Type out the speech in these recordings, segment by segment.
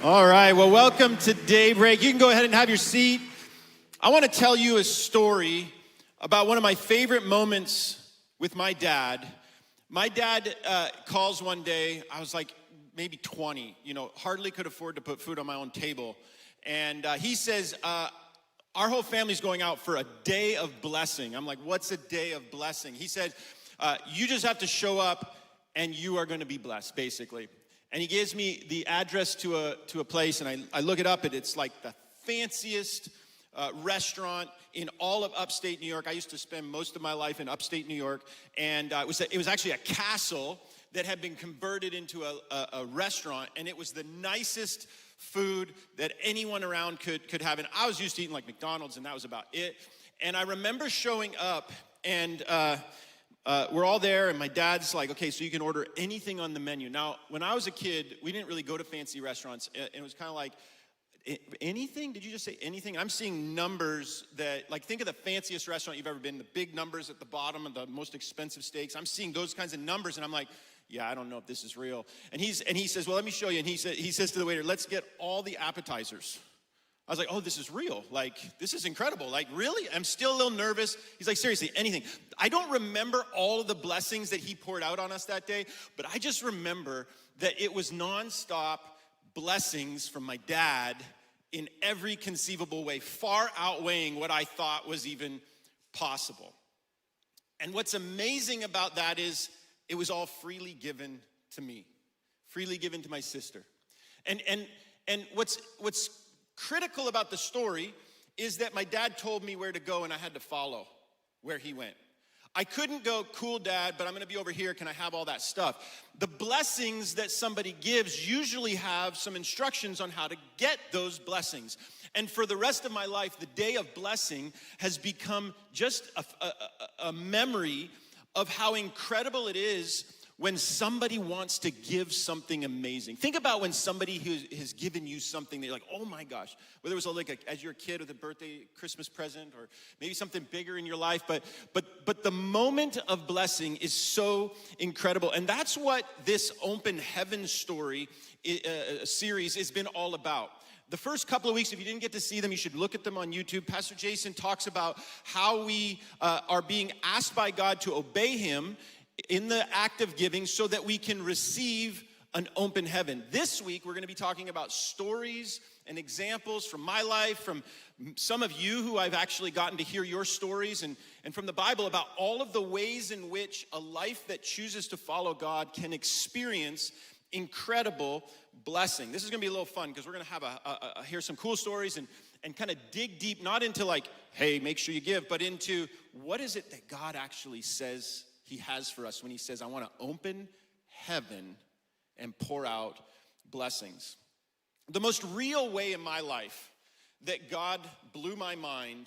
All right, well, welcome to Daybreak. You can go ahead and have your seat. I want to tell you a story about one of my favorite moments with my dad. My dad calls one day. I was like maybe 20, hardly could afford to put food on my own table. And he says, our whole family's going out for a day of blessing. I'm like, what's a day of blessing? He said, you just have to show up and you are going to be blessed, basically. And he gives me the address to a place, and I look it up, and it's like the fanciest restaurant in all of upstate New York. I used to spend most of my life in upstate New York, and it was actually a castle that had been converted into a restaurant, and it was the nicest food that anyone around could have. And I was used to eating like McDonald's, and that was about it. And I remember showing up, and we're all there, and my dad's like, okay, so you can order anything on the menu. Now, when I was a kid, we didn't really go to fancy restaurants, and it was kind of like, anything? Did you just say anything? I'm seeing numbers that, like, think of the fanciest restaurant you've ever been, the big numbers at the bottom of the most expensive steaks. I'm seeing those kinds of numbers, and I'm like, yeah, I don't know if this is real. And he says, well, let me show you. And he says to the waiter, let's get all the appetizers. I was like, oh, this is real. Like, this is incredible. Like, really? I'm still a little nervous. He's like, seriously, anything. I don't remember all of the blessings that he poured out on us that day, but I just remember that it was nonstop blessings from my dad in every conceivable way, far outweighing what I thought was even possible. And what's amazing about that is it was all freely given to me, freely given to my sister. And what's critical about the story is that my dad told me where to go and I had to follow where he went. I couldn't go, cool, Dad, but I'm gonna be over here. Can I have all that stuff? The blessings that somebody gives usually have some instructions on how to get those blessings. And for the rest of my life, the day of blessing has become just a memory of how incredible it is when somebody wants to give something amazing. Think about when somebody who has given you something that you're like, oh my gosh, whether it was as you're a kid with a birthday, Christmas present, or maybe something bigger in your life, but the moment of blessing is so incredible. And that's what this Open Heaven story series has been all about. The first couple of weeks, if you didn't get to see them, you should look at them on YouTube. Pastor Jason talks about how we are being asked by God to obey him in the act of giving so that we can receive an open heaven. This week, we're going to be talking about stories and examples from my life, from some of you who I've actually gotten to hear your stories, and from the Bible about all of the ways in which a life that chooses to follow God can experience incredible blessing. This is going to be a little fun because we're going to have hear some cool stories and kind of dig deep, not into like, hey, make sure you give, but into what is it that God actually says he has for us when he says, I want to open heaven and pour out blessings. The most real way in my life that God blew my mind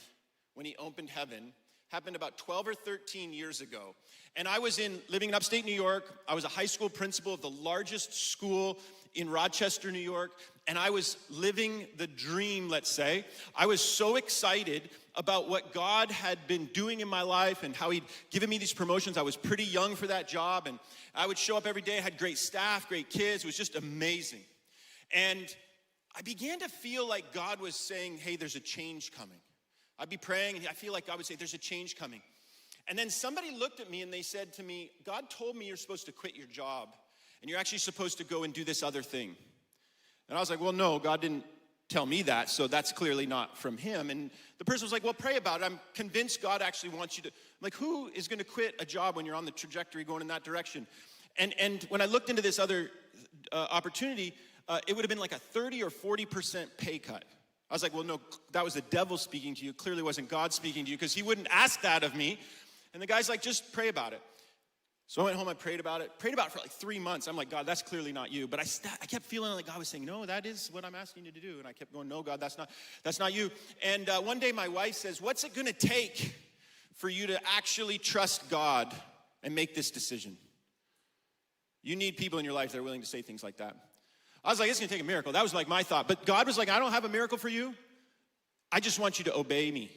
when he opened heaven happened about 12 or 13 years ago. And I was living in upstate New York. I was a high school principal of the largest school in Rochester, New York, and I was living the dream, let's say. I was so excited about what God had been doing in my life and how he'd given me these promotions. I was pretty young for that job, and I would show up every day. I had great staff, great kids. It was just amazing. And I began to feel like God was saying, hey, there's a change coming. I'd be praying, and I feel like God would say, there's a change coming. And then somebody looked at me, and they said to me, God told me you're supposed to quit your job, and you're actually supposed to go and do this other thing. And I was like, well, no, God didn't tell me that, so that's clearly not from him. And the person was like, well, pray about it. I'm convinced God actually wants you to. I'm like, who is going to quit a job when you're on the trajectory going in that direction? And when I looked into this other opportunity, it would have been like a 30 or 40% pay cut. I was like, well, no, that was the devil speaking to you. It clearly wasn't God speaking to you because he wouldn't ask that of me. And the guy's like, just pray about it. So I went home, I prayed about it for like 3 months. I'm like, God, that's clearly not you. But I kept feeling like God was saying, no, that is what I'm asking you to do. And I kept going, no, God, that's not you. And one day my wife says, what's it gonna take for you to actually trust God and make this decision? You need people in your life that are willing to say things like that. I was like, it's gonna take a miracle. That was like my thought. But God was like, I don't have a miracle for you. I just want you to obey me.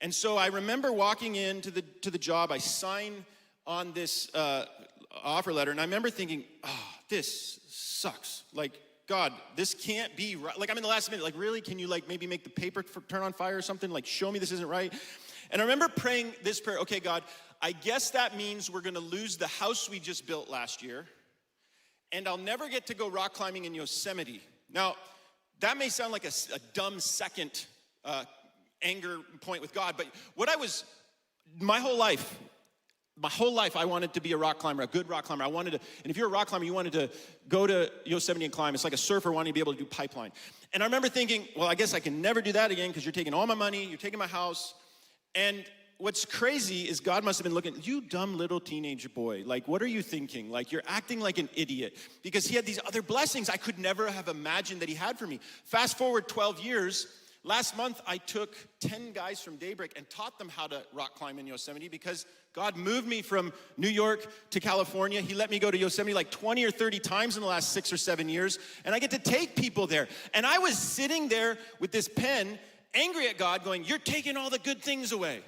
And so I remember walking into the job. I signed on this offer letter, and I remember thinking, oh, this sucks. Like, God, this can't be right. Like I'm in the last minute, like really, can you like maybe make the paper turn on fire or something? Like show me this isn't right. And I remember praying this prayer, okay, God, I guess that means we're gonna lose the house we just built last year, and I'll never get to go rock climbing in Yosemite. Now, that may sound like a dumb second anger point with God, but my whole life, I wanted to be a rock climber, a good rock climber. And if you're a rock climber, you wanted to go to Yosemite and climb. It's like a surfer wanting to be able to do pipeline. And I remember thinking, well, I guess I can never do that again because you're taking all my money, you're taking my house. And what's crazy is God must have been looking, you dumb little teenage boy, like what are you thinking? Like you're acting like an idiot because he had these other blessings I could never have imagined that he had for me. Fast forward 12 years, last month I took 10 guys from Daybreak and taught them how to rock climb in Yosemite because God moved me from New York to California. He let me go to Yosemite like 20 or 30 times in the last 6 or 7 years, and I get to take people there. And I was sitting there with this pen, angry at God, going, you're taking all the good things away.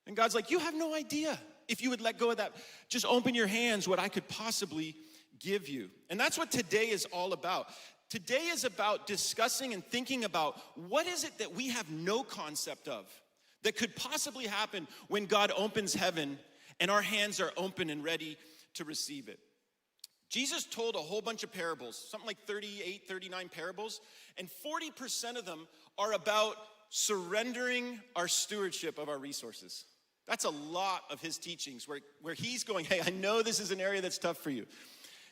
And God's like, you have no idea if you would let go of that. Just open your hands what I could possibly give you. And that's what today is all about. Today is about discussing and thinking about what is it that we have no concept of that could possibly happen when God opens heaven and our hands are open and ready to receive it. Jesus told a whole bunch of parables, something like 38, 39 parables, and 40% of them are about surrendering our stewardship of our resources. That's a lot of his teachings where he's going, hey, I know this is an area that's tough for you.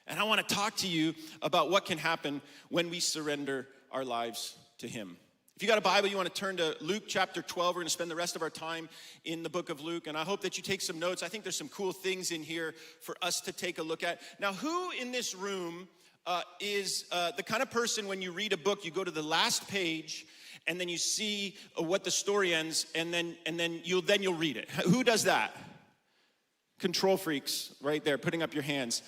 And I want to talk to you about what can happen when we surrender our lives to him. If you got a Bible, you want to turn to Luke chapter 12. We're going to spend the rest of our time in the book of Luke. And I hope that you take some notes. I think there's some cool things in here for us to take a look at. Now, who in this room is the kind of person when you read a book, you go to the last page and then you see what the story ends and then you'll read it? Who does that? Control freaks right there, putting up your hands.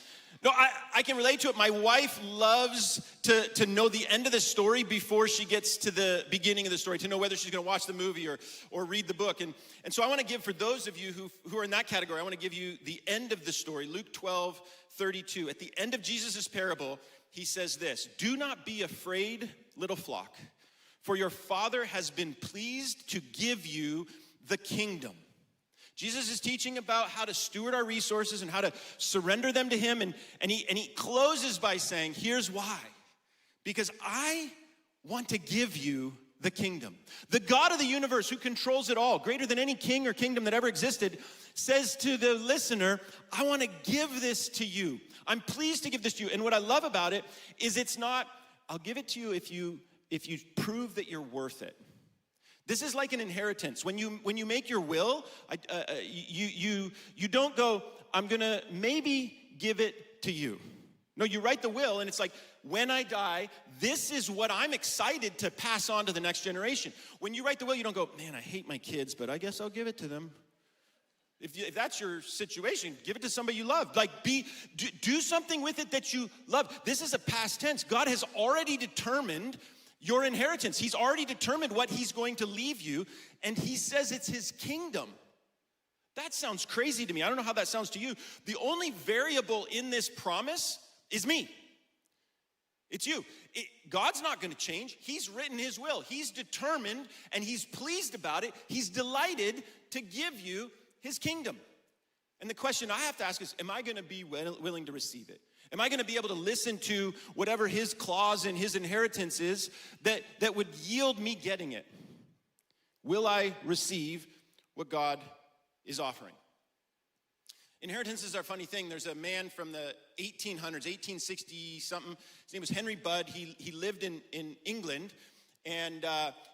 No, I can relate to it. My wife loves to know the end of the story before she gets to the beginning of the story, to know whether she's going to watch the movie or read the book. And so I want to give, for those of you who are in that category, I want to give you the end of the story, Luke 12:32. At the end of Jesus' parable, he says this, do not be afraid, little flock, for your Father has been pleased to give you the kingdom. Jesus is teaching about how to steward our resources and how to surrender them to him. And he closes by saying, here's why. Because I want to give you the kingdom. The God of the universe who controls it all, greater than any king or kingdom that ever existed, says to the listener, I want to give this to you. I'm pleased to give this to you. And what I love about it is it's not, I'll give it to you if you prove that you're worth it. This is like an inheritance. When you make your will, you don't go, I'm gonna maybe give it to you. No, you write the will and it's like, when I die, this is what I'm excited to pass on to the next generation. When you write the will, you don't go, man, I hate my kids, but I guess I'll give it to them. If that's your situation, give it to somebody you love. Like do something with it that you love. This is a past tense. God has already determined your inheritance. He's already determined what he's going to leave you, and he says it's his kingdom. That sounds crazy to me. I don't know how that sounds to you. The only variable in this promise is me. It's you. God's not going to change. He's written his will. He's determined, and he's pleased about it. He's delighted to give you his kingdom. And the question I have to ask is, am I going to be willing to receive it? Am I going to be able to listen to whatever his clause in his inheritance is that would yield me getting it? Will I receive what God is offering? Inheritances are a funny thing. There's a man from the 1800s, 1860 something. His name was Henry Budd. He lived in England, and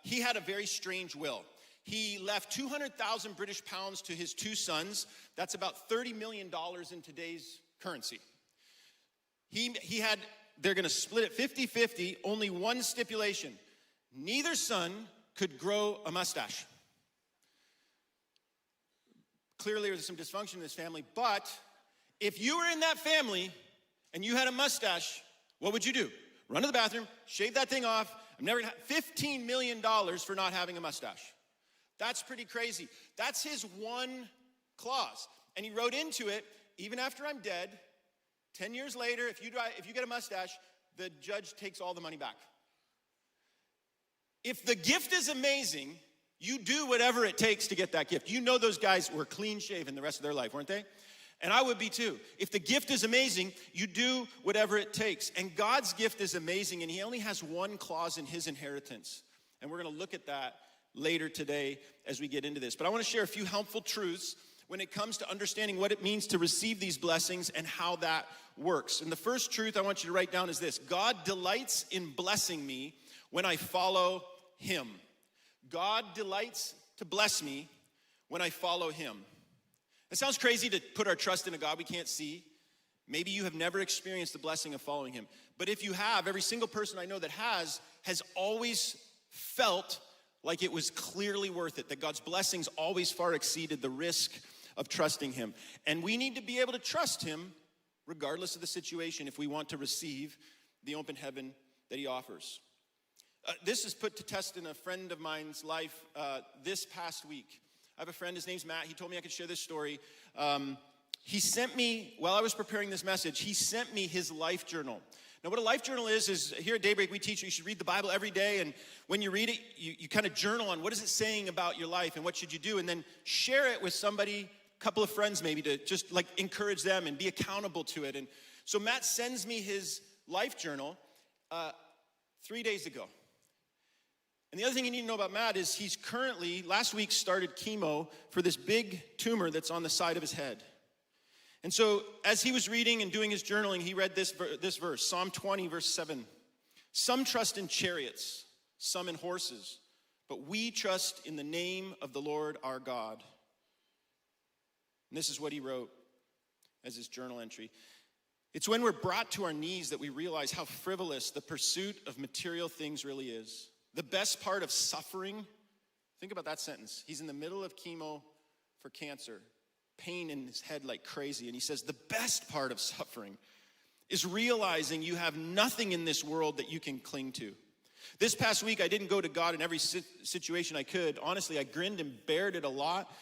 he had a very strange will. He left 200,000 British pounds to his two sons. That's about $30 million in today's currency. They're gonna split it 50-50, only one stipulation. Neither son could grow a mustache. Clearly there's some dysfunction in this family, but if you were in that family and you had a mustache, what would you do? Run to the bathroom, shave that thing off. I'm never gonna have $15 million for not having a mustache. That's pretty crazy. That's his one clause. And he wrote into it, even after I'm dead, 10 years later, if you get a mustache, the judge takes all the money back. If the gift is amazing, you do whatever it takes to get that gift. You know those guys were clean shaven the rest of their life, weren't they? And I would be too. If the gift is amazing, you do whatever it takes. And God's gift is amazing, and he only has one clause in his inheritance. And we're going to look at that later today as we get into this. But I want to share a few helpful truths when it comes to understanding what it means to receive these blessings and how that works. And the first truth I want you to write down is this: God delights in blessing me when I follow him. God delights to bless me when I follow him. It sounds crazy to put our trust in a God we can't see. Maybe you have never experienced the blessing of following him. But if you have, every single person I know that has always felt like it was clearly worth it, that God's blessings always far exceeded the risk of trusting him. And we need to be able to trust him regardless of the situation if we want to receive the open heaven that he offers. This is put to test in a friend of mine's life this past week. I have a friend, his name's Matt. He told me I could share this story. He sent me, while I was preparing this message, he sent me his life journal. Now, what a life journal is here at Daybreak, we teach you should read the Bible every day, and when you read it, you kind of journal on what is it saying about your life and what should you do, and then share it with somebody, a couple of friends maybe, to just like encourage them and be accountable to it. And so Matt sends me his life journal 3 days ago. And the other thing you need to know about Matt is he's currently, last week, started chemo for this big tumor that's on the side of his head. And so as he was reading and doing his journaling, he read this verse, Psalm 20, verse 7. Some trust in chariots, some in horses, but we trust in the name of the Lord our God. And this is what he wrote as his journal entry. It's when we're brought to our knees that we realize how frivolous the pursuit of material things really is. The best part of suffering, think about that sentence. He's in the middle of chemo for cancer, pain in his head like crazy. And he says, the best part of suffering is realizing you have nothing in this world that you can cling to. This past week, I didn't go to God in every situation I could. Honestly, I grinned and bared it a lot,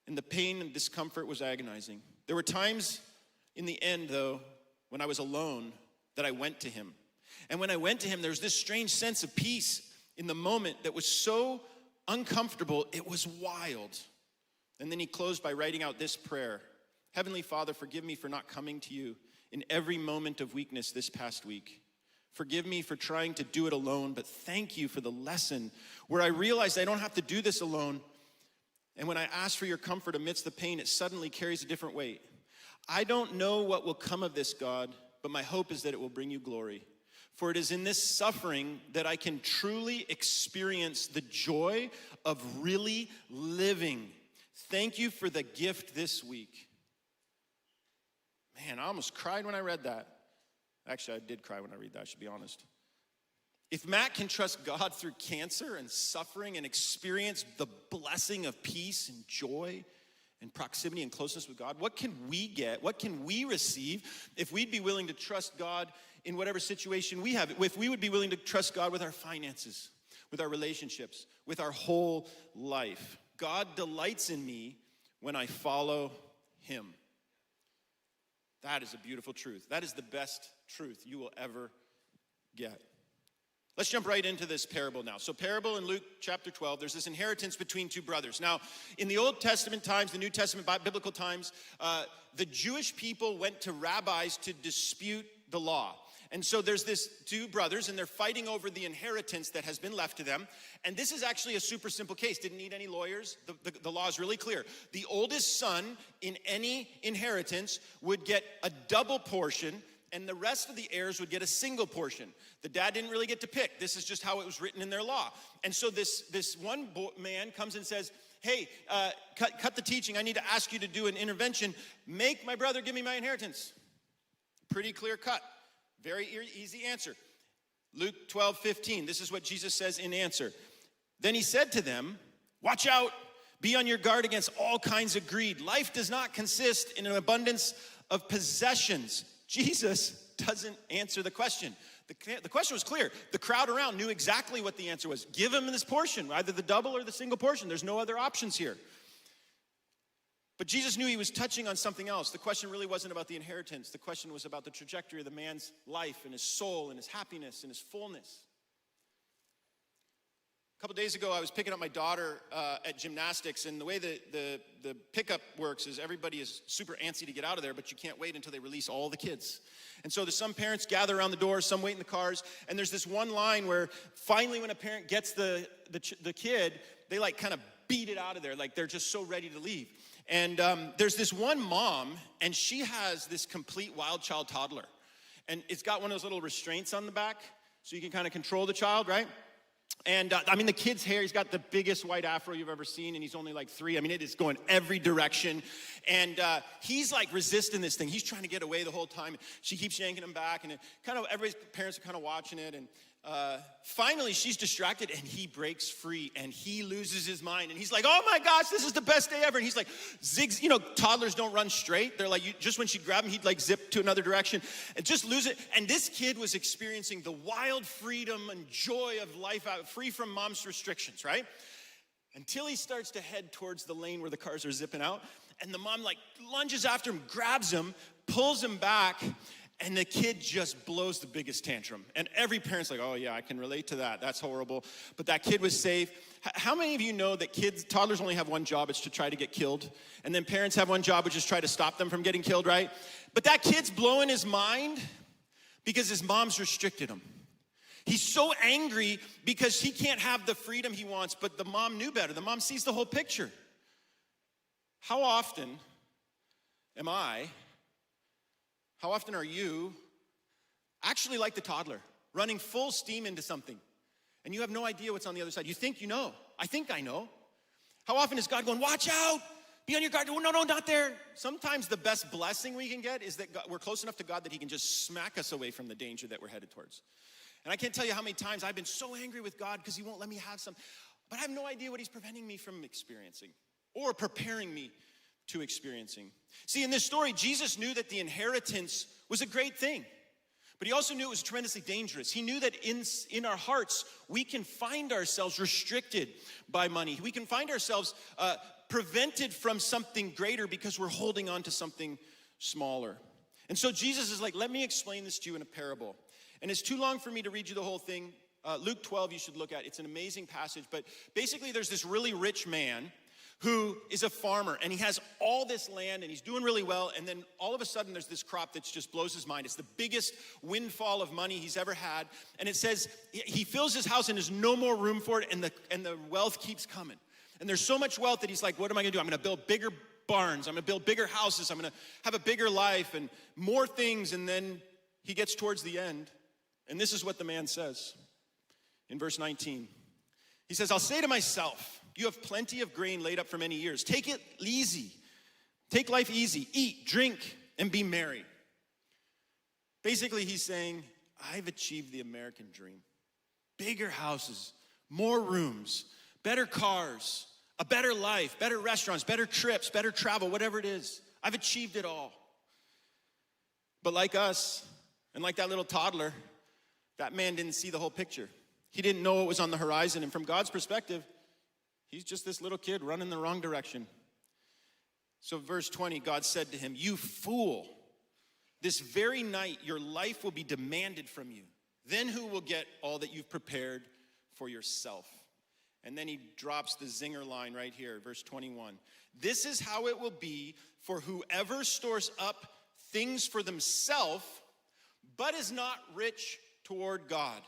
and the pain and discomfort was agonizing. There were times in the end, though, when I was alone, that I went to him. And when I went to him, there was this strange sense of peace in the moment that was so uncomfortable, it was wild. And then he closed by writing out this prayer. Heavenly Father, forgive me for not coming to you in every moment of weakness this past week. Forgive me for trying to do it alone, but thank you for the lesson where I realized I don't have to do this alone. And when I ask for your comfort amidst the pain, it suddenly carries a different weight. I don't know what will come of this, God, but my hope is that it will bring you glory. For it is in this suffering that I can truly experience the joy of really living. Thank you for the gift this week. Man, I almost cried when I read that. Actually, I did cry when I read that, I should be honest. If Matt can trust God through cancer and suffering and experience the blessing of peace and joy and proximity and closeness with God, what can we get? What can we receive if we'd be willing to trust God in whatever situation we have? If we would be willing to trust God with our finances, with our relationships, with our whole life. God delights in me when I follow him. That is a beautiful truth. That is the best truth you will ever get. Let's jump right into this parable now. So parable in Luke chapter 12, there's this inheritance between two brothers. Now, in the Old Testament times, the New Testament biblical times, the Jewish people went to rabbis to dispute the law. And so there's this two brothers, and they're fighting over the inheritance that has been left to them. And this is actually a super simple case. Didn't need any lawyers. The law is really clear. The oldest son in any inheritance would get a double portion, and the rest of the heirs would get a single portion. The dad didn't really get to pick. This is just how it was written in their law. And so this one man comes and says, hey, cut the teaching. I need to ask you to do an intervention. Make my brother give me my inheritance. Pretty clear cut. Very easy answer. Luke 12:15. This is what Jesus says in answer. Then he said to them, watch out. Be on your guard against all kinds of greed. Life does not consist in an abundance of possessions. Jesus doesn't answer the question. The question was clear. The crowd around knew exactly what the answer was. Give him this portion, either the double or the single portion. There's no other options here. But Jesus knew he was touching on something else. The question really wasn't about the inheritance. The question was about the trajectory of the man's life and his soul and his happiness and his fullness. A couple days ago, I was picking up my daughter at gymnastics, and the way the pickup works is everybody is super antsy to get out of there, but you can't wait until they release all the kids. And so there's some parents gather around the doors, some wait in the cars, and there's this one line where finally when a parent gets the kid, they like kind of beat it out of there, like they're just so ready to leave. And there's this one mom, and she has this complete wild child toddler. And it's got one of those little restraints on the back, so you can kind of control the child, right? And I mean, the kid's hair, he's got the biggest white afro you've ever seen, and he's only like 3. I mean, it is going every direction. And he's like resisting this thing. He's trying to get away the whole time. She keeps yanking him back, and everybody's parents are kind of watching it. And finally, she's distracted, and he breaks free, and he loses his mind. And he's like, oh my gosh, this is the best day ever. And he's like, you know, toddlers don't run straight. They're like, just when she'd grab him, he'd like zip to another direction and just lose it. And this kid was experiencing the wild freedom and joy of life, free from mom's restrictions, right? Until he starts to head towards the lane where the cars are zipping out. And the mom like lunges after him, grabs him, pulls him back, and the kid just blows the biggest tantrum. And every parent's like, oh yeah, I can relate to that. That's horrible. But that kid was safe. How many of you know that toddlers only have one job, it's to try to get killed? And then parents have one job, which is try to stop them from getting killed, right? But that kid's blowing his mind because his mom's restricted him. He's so angry because he can't have the freedom he wants, but the mom knew better. The mom sees the whole picture. How often are you actually like the toddler, running full steam into something, and you have no idea what's on the other side? You think you know. I think I know. How often is God going, watch out, be on your guard? No, not there. Sometimes the best blessing we can get is that we're close enough to God that he can just smack us away from the danger that we're headed towards. And I can't tell you how many times I've been so angry with God because he won't let me have some, but I have no idea what he's preventing me from experiencing or preparing me to experiencing. See, in this story, Jesus knew that the inheritance was a great thing, but he also knew it was tremendously dangerous. He knew that in our hearts, we can find ourselves restricted by money. We can find ourselves prevented from something greater because we're holding on to something smaller. And so Jesus is like, let me explain this to you in a parable. And it's too long for me to read you the whole thing. Luke 12 you should look at. It's an amazing passage. But basically there's this really rich man who is a farmer, and he has all this land, and he's doing really well, and then all of a sudden there's this crop that just blows his mind. It's the biggest windfall of money he's ever had, and it says he fills his house and there's no more room for it, and the wealth keeps coming. And there's so much wealth that he's like, what am I gonna do? I'm gonna build bigger barns, I'm gonna build bigger houses, I'm gonna have a bigger life and more things. And then he gets towards the end, and this is what the man says in verse 19. He says, I'll say to myself, you have plenty of grain laid up for many years. Take it easy. Take life easy. Eat, drink, and be merry. Basically, he's saying, I've achieved the American dream. Bigger houses, more rooms, better cars, a better life, better restaurants, better trips, better travel, whatever it is. I've achieved it all. But like us, and like that little toddler, that man didn't see the whole picture. He didn't know what was on the horizon. And from God's perspective, he's just this little kid running the wrong direction. So verse 20, God said to him, you fool, this very night your life will be demanded from you. Then who will get all that you've prepared for yourself? And then he drops the zinger line right here, verse 21. This is how it will be for whoever stores up things for themselves, but is not rich toward God.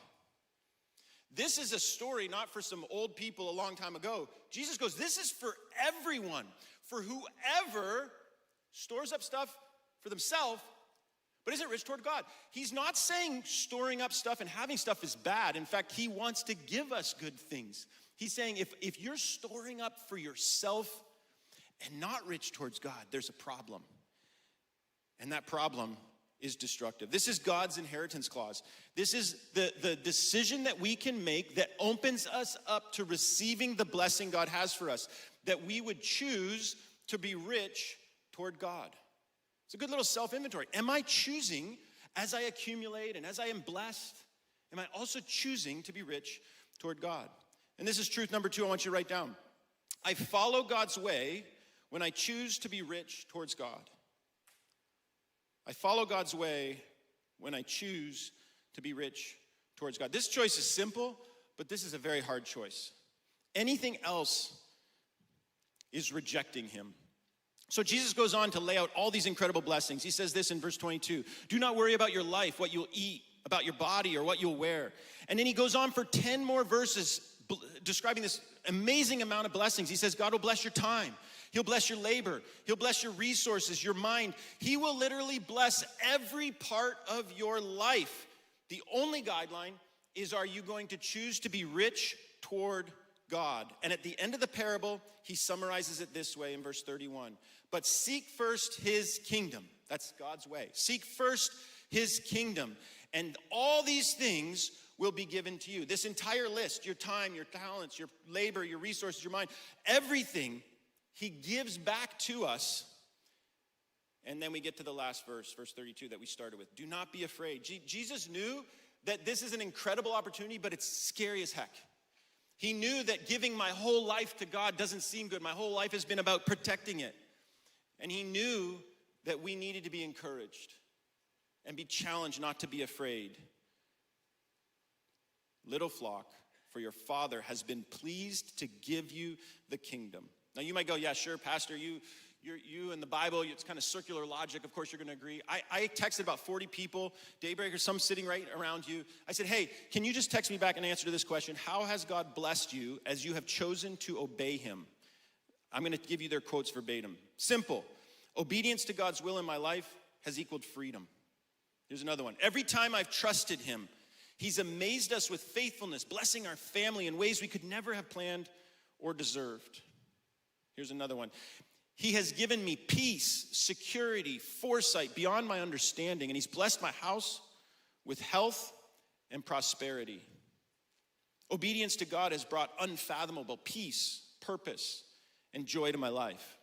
This is a story not for some old people a long time ago. Jesus goes, this is for everyone, for whoever stores up stuff for themselves, but isn't rich toward God. He's not saying storing up stuff and having stuff is bad. In fact, he wants to give us good things. He's saying if you're storing up for yourself and not rich towards God, there's a problem. And that problem is destructive. This is God's inheritance clause. This is the decision that we can make that opens us up to receiving the blessing God has for us, that we would choose to be rich toward God. It's a good little self-inventory. Am I choosing, as I accumulate and as I am blessed, am I also choosing to be rich toward God? And this is truth number 2 I want you to write down. I follow God's way when I choose to be rich towards God. I follow God's way when I choose to be rich towards God. This choice is simple, but this is a very hard choice. Anything else is rejecting him. So Jesus goes on to lay out all these incredible blessings. He says this in verse 22, do not worry about your life, what you'll eat, about your body, or what you'll wear. And then he goes on for 10 more verses describing this amazing amount of blessings. He says God will bless your time. He'll bless your labor. He'll bless your resources, your mind. He will literally bless every part of your life. The only guideline is, are you going to choose to be rich toward God? And at the end of the parable, he summarizes it this way in verse 31. But seek first his kingdom. That's God's way. Seek first his kingdom, and all these things will be given to you. This entire list, your time, your talents, your labor, your resources, your mind, everything he gives back to us. And then we get to the last verse 32 that we started with. Do not be afraid. Jesus knew that this is an incredible opportunity, but it's scary as heck. He knew that giving my whole life to God doesn't seem good. My whole life has been about protecting it. And he knew that we needed to be encouraged and be challenged not to be afraid. Little flock, for your Father has been pleased to give you the kingdom. Now you might go, yeah, sure, Pastor, you in the Bible, it's kind of circular logic. Of course you're going to agree. I texted about 40 people, Daybreak, or some sitting right around you. I said, hey, can you just text me back an answer to this question? How has God blessed you as you have chosen to obey him? I'm going to give you their quotes verbatim. Simple. Obedience to God's will in my life has equaled freedom. Here's another one. Every time I've trusted him, he's amazed us with faithfulness, blessing our family in ways we could never have planned or deserved. Here's another one. He has given me peace, security, foresight beyond my understanding, and he's blessed my house with health and prosperity. Obedience to God has brought unfathomable peace, purpose, and joy to my life.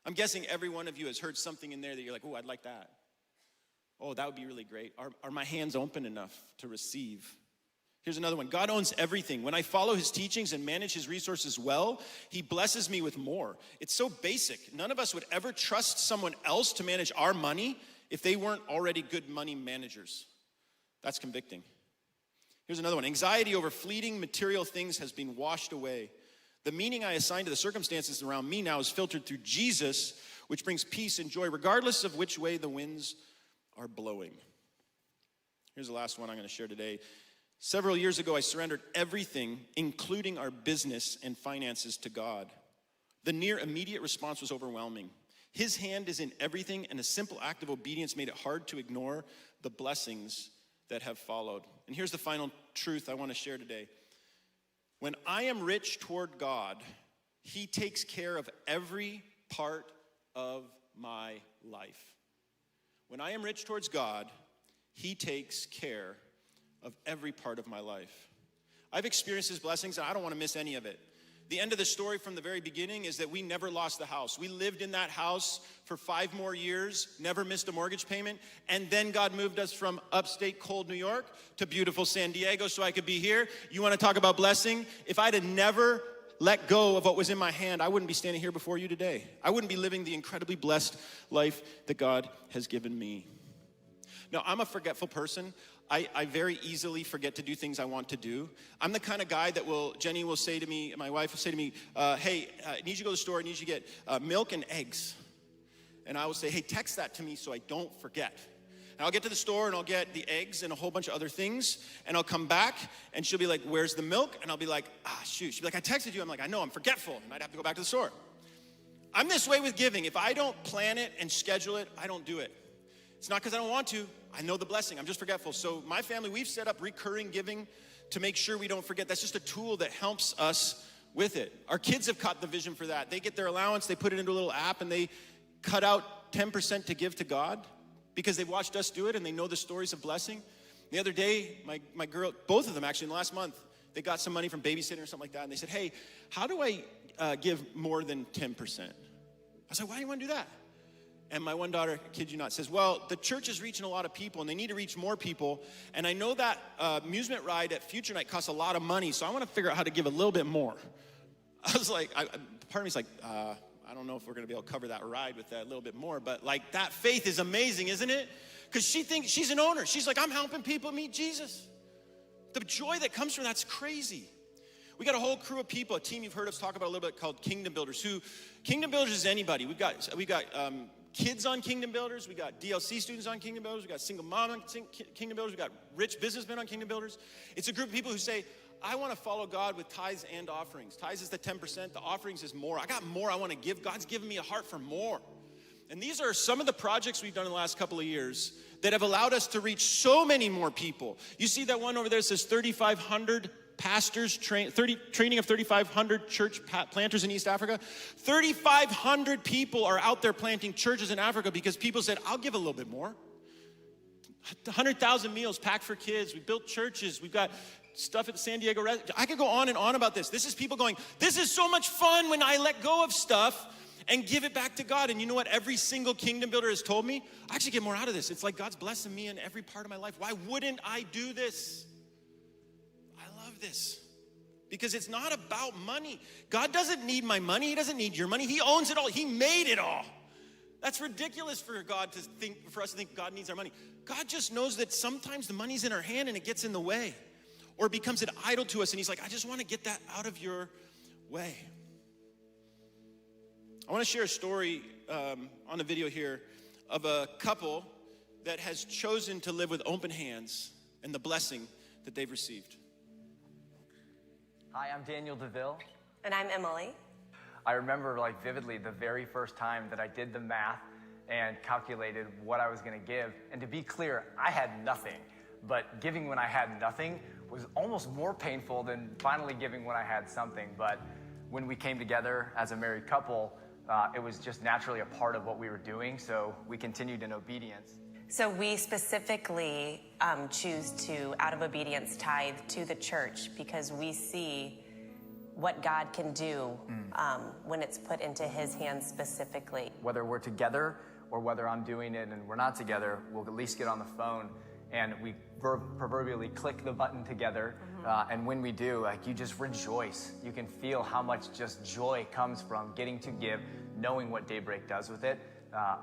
I'm guessing every one of you has heard something in there that you're like, oh, I'd like that. Oh, that would be really great. Are my hands open enough to receive? Here's another one. God owns everything. When I follow his teachings and manage his resources well, he blesses me with more. It's so basic. None of us would ever trust someone else to manage our money if they weren't already good money managers. That's convicting. Here's another one. Anxiety over fleeting material things has been washed away. The meaning I assign to the circumstances around me now is filtered through Jesus, which brings peace and joy regardless of which way the winds are blowing. Here's the last one I'm going to share today. Several years ago, I surrendered everything, including our business and finances, to God. The near immediate response was overwhelming. His hand is in everything, and a simple act of obedience made it hard to ignore the blessings that have followed. And here's the final truth I want to share today. When I am rich toward God, he takes care of every part of my life. When I am rich towards God, he takes care of every part of my life. I've experienced his blessings, and I don't want to miss any of it. The end of the story from the very beginning is that we never lost the house. We lived in that house for 5 more years, never missed a mortgage payment, and then God moved us from upstate cold New York to beautiful San Diego so I could be here. You want to talk about blessing? If I'd have never let go of what was in my hand, I wouldn't be standing here before you today. I wouldn't be living the incredibly blessed life that God has given me. Now, I'm a forgetful person. I very easily forget to do things I want to do. I'm the kind of guy that Jenny will say to me, my wife will say to me, hey, I need you to go to the store, I need you to get milk and eggs. And I will say, hey, text that to me so I don't forget. And I'll get to the store and I'll get the eggs and a whole bunch of other things. And I'll come back and she'll be like, where's the milk? And I'll be like, shoot. She'll be like, I texted you. I'm like, I know, I'm forgetful. And I'd have to go back to the store. I'm this way with giving. If I don't plan it and schedule it, I don't do it. It's not because I don't want to. I know the blessing. I'm just forgetful. So my family, we've set up recurring giving to make sure we don't forget. That's just a tool that helps us with it. Our kids have caught the vision for that. They get their allowance, they put it into a little app, and they cut out 10% to give to God because they've watched us do it and they know the stories of blessing. The other day, my girl, both of them actually in the last month, they got some money from babysitting or something like that, and they said, hey, how do I give more than 10%? I was like, why do you want to do that? And my one daughter, kid you not, says, well, the church is reaching a lot of people, and they need to reach more people. And I know that amusement ride at Future Night costs a lot of money, so I want to figure out how to give a little bit more. I was like, part of me's like, I don't know if we're gonna be able to cover that ride with that a little bit more, but like that faith is amazing, isn't it? Because she thinks she's an owner. She's like, I'm helping people meet Jesus. The joy that comes from that's crazy. We got a whole crew of people, a team you've heard us talk about a little bit called Kingdom Builders. Kingdom Builders is anybody. We got kids on Kingdom Builders. We got DLC students on Kingdom Builders. We got single mom on Kingdom Builders. We got rich businessmen on Kingdom Builders. It's a group of people who say, I want to follow God with tithes and offerings. Tithes is the 10%. The offerings is more. I got more I want to give. God's given me a heart for more. And these are some of the projects we've done in the last couple of years that have allowed us to reach so many more people. You see that one over there that says 3,500 pastors, training of 3,500 church planters in East Africa. 3,500 people are out there planting churches in Africa because people said, I'll give a little bit more. 100,000 meals packed for kids. We built churches. We've got stuff at the San Diego. I could go on and on about this. This is people going, this is so much fun when I let go of stuff and give it back to God. And you know what every single kingdom builder has told me? I actually get more out of this. It's like God's blessing me in every part of my life. Why wouldn't I do this? I love this. Because it's not about money. God doesn't need my money. He doesn't need your money. He owns it all. He made it all. That's ridiculous for us to think God needs our money. God just knows that sometimes the money's in our hand and it gets in the way. Or it becomes an idol to us. And he's like, I just want to get that out of your way. I want to share a story on the video here of a couple that has chosen to live with open hands and the blessing that they've received. Hi, I'm Daniel DeVille. And I'm Emily. I remember vividly the very first time that I did the math and calculated what I was going to give. And to be clear, I had nothing. But giving when I had nothing was almost more painful than finally giving when I had something. But when we came together as a married couple, it was just naturally a part of what we were doing. So we continued in obedience. So we specifically choose to, out of obedience, tithe to the church because we see what God can do when it's put into his hands specifically. Whether we're together or whether I'm doing it and we're not together, we'll at least get on the phone and we proverbially click the button together. And when we do, you just rejoice. You can feel how much just joy comes from getting to give, knowing what Daybreak does with it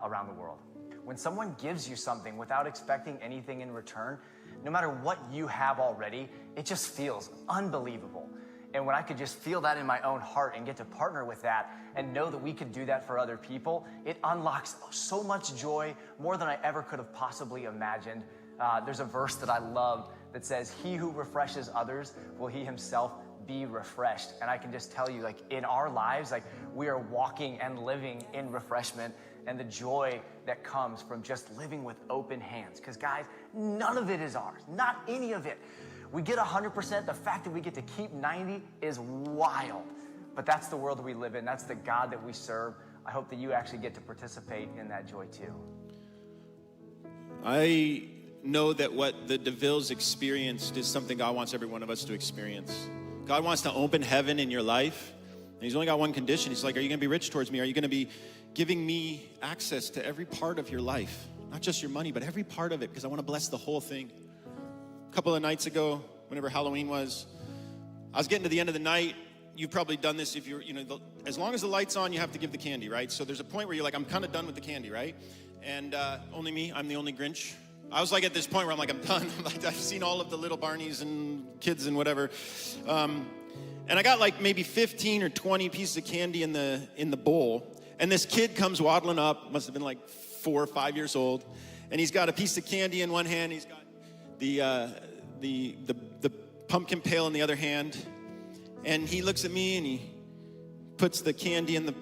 around the world. When someone gives you something without expecting anything in return, no matter what you have already, it just feels unbelievable. And when I could just feel that in my own heart and get to partner with that and know that we could do that for other people, it unlocks so much joy, more than I ever could have possibly imagined. There's a verse that I love that says, he who refreshes others will he himself be refreshed. And I can just tell you, in our lives, we are walking and living in refreshment and the joy that comes from just living with open hands. Because guys, none of it is ours, not any of it. We get 100%. The fact that we get to keep 90 is wild. But that's the world that we live in. That's the God that we serve. I hope that you actually get to participate in that joy too. I know that what the DeVilles experienced is something God wants every one of us to experience. God wants to open heaven in your life. And he's only got one condition. He's like, are you going to be rich towards me? Are you going to be giving me access to every part of your life? Not just your money, but every part of it, because I want to bless the whole thing. A couple of nights ago, whenever Halloween was, I was getting to the end of the night. You've probably done this if you're, as long as the light's on, you have to give the candy, right? So there's a point where you're like, I'm kind of done with the candy, right? And only me, I'm the only Grinch. I was at this point where I'm done. I've seen all of the little Barneys and kids and whatever. And I got maybe 15 or 20 pieces of candy in the bowl. And this kid comes waddling up, must have been 4 or 5 years old. And he's got a piece of candy in one hand. He's got the pumpkin pail in the other hand. And he looks at me and he puts the candy in the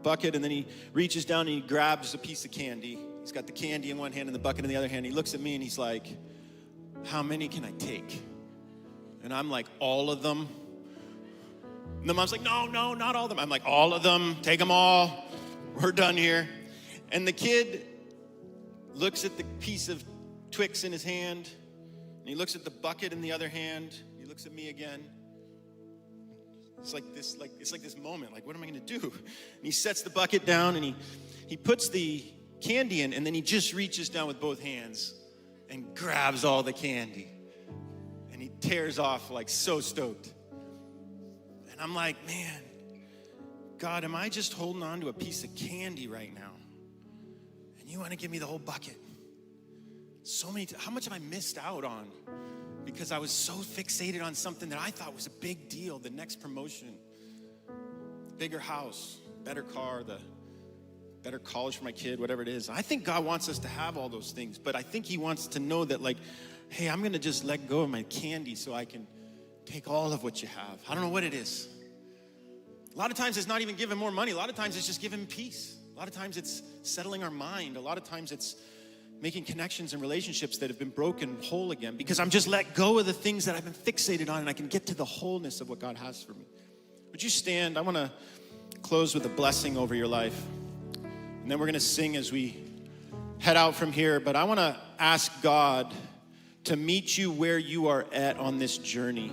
bucket, and then he reaches down and he grabs a piece of candy. He's got the candy in one hand and the bucket in the other hand. He looks at me and he's like, how many can I take? And I'm like, all of them. And the mom's like, no, not all of them. I'm like, all of them, take them all. We're done here. And the kid looks at the piece of Twix in his hand, and he looks at the bucket in the other hand. He looks at me again. It's like this moment, what am I gonna do? And he sets the bucket down and he puts the candy in, and then he just reaches down with both hands and grabs all the candy. And he tears off so stoked. And I'm like, man, God, am I just holding on to a piece of candy right now? And you want to give me the whole bucket? How much have I missed out on because I was so fixated on something that I thought was a big deal, the next promotion, bigger house, better car, the better college for my kid, whatever it is. I think God wants us to have all those things, but I think he wants to know that, like, hey, I'm gonna just let go of my candy so I can take all of what you have. I don't know what it is. A lot of times it's not even giving more money. A lot of times it's just giving peace. A lot of times it's settling our mind. A lot of times it's making connections and relationships that have been broken whole again, because I'm just let go of the things that I've been fixated on, and I can get to the wholeness of what God has for me. Would you stand? I want to close with a blessing over your life, and then we're going to sing as we head out from here. But I want to ask God to meet you where you are at on this journey.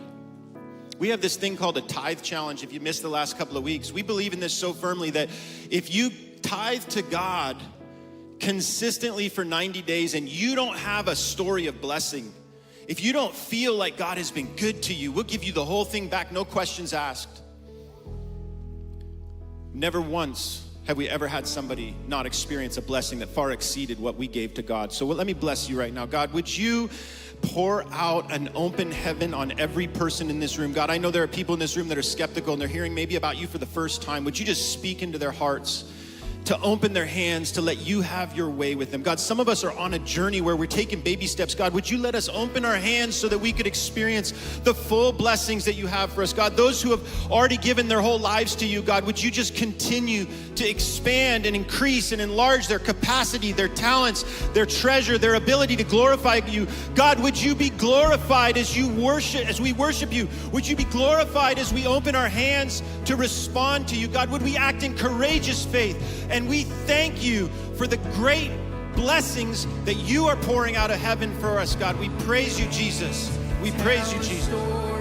We have this thing called a tithe challenge. If you missed the last couple of weeks, we believe in this so firmly that if you tithe to God consistently for 90 days and you don't have a story of blessing, if you don't feel like God has been good to you, we'll give you the whole thing back, no questions asked. Never once have we ever had somebody not experience a blessing that far exceeded what we gave to God. So let me bless you right now. God, would you pour out an open heaven on every person in this room? God, I know there are people in this room that are skeptical and they're hearing maybe about you for the first time. Would you just speak into their hearts to open their hands, to let you have your way with them? God, some of us are on a journey where we're taking baby steps. God, would you let us open our hands so that we could experience the full blessings that you have for us? God, those who have already given their whole lives to you, God, would you just continue to expand and increase and enlarge their capacity, their talents, their treasure, their ability to glorify you? God, would you be glorified as we worship you? Would you be glorified as we open our hands to respond to you? God, would we act in courageous faith? And we thank you for the great blessings that you are pouring out of heaven for us, God. We praise you, Jesus. We praise you, Jesus.